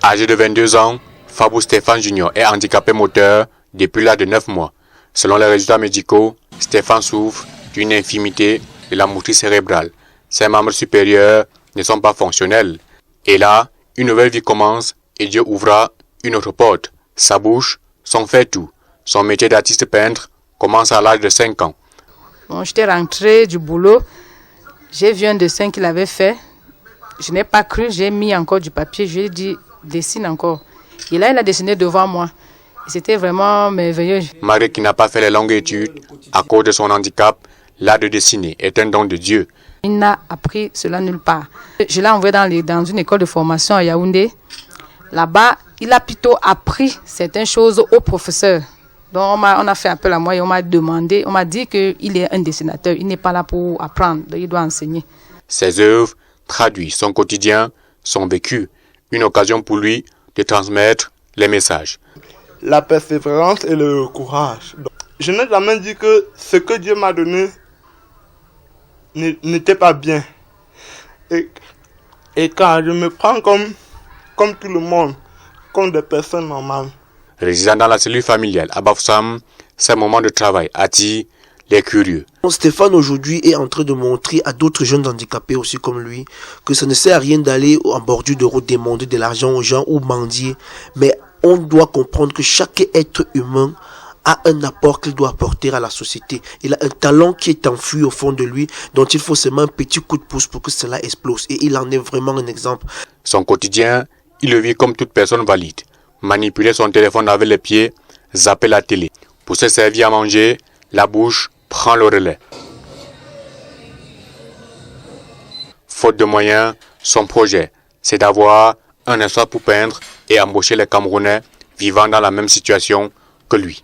Âgé de 22 ans, Fabou Stéphane Junior est handicapé moteur depuis l'âge de 9 mois. Selon les résultats médicaux, Stéphane souffre d'une infirmité de la motrice cérébrale. Ses membres supérieurs ne sont pas fonctionnels. Et là, une nouvelle vie commence et Dieu ouvra une autre porte. Sa bouche, son fait-tout. Son métier d'artiste peintre commence à l'âge de 5 ans. Bon, j'étais rentrée du boulot, j'ai vu un dessin qu'il avait fait. Je n'ai pas cru, j'ai mis encore du papier, je lui ai dit, dessine encore. Et là, il a dessiné devant moi. C'était vraiment merveilleux. Marie qui n'a pas fait les longues études, à cause de son handicap, l'art de dessiner est un don de Dieu. Il n'a appris cela nulle part. Je l'ai envoyé dans une école de formation à Yaoundé. Là-bas, il a plutôt appris certaines choses aux professeurs. Donc on a fait appel à moi et on m'a dit qu'il est un dessinateur. Il n'est pas là pour apprendre, il doit enseigner. Ses œuvres traduisent son quotidien, son vécu. Une occasion pour lui de transmettre les messages. La persévérance et le courage. Je n'ai jamais dit que ce que Dieu m'a donné n'était pas bien. Et quand je me prends comme tout le monde, comme des personnes normales. Résidant dans la cellule familiale à Bafoussam, ces moments de travail attirent les curieux. Stéphane aujourd'hui est en train de montrer à d'autres jeunes handicapés aussi comme lui que ça ne sert à rien d'aller en bordure de route demander de l'argent aux gens ou mendier, mais on doit comprendre que chaque être humain a un apport qu'il doit apporter à la société. Il a un talent qui est enfui au fond de lui, dont il faut seulement un petit coup de pouce pour que cela explose. Et il en est vraiment un exemple. Son quotidien, il le vit comme toute personne valide. Manipuler son téléphone avec les pieds, zapper la télé. Pour se servir à manger, la bouche prend le relais. Faute de moyens, son projet, c'est d'avoir un espace pour peindre et embaucher les Camerounais vivant dans la même situation que lui.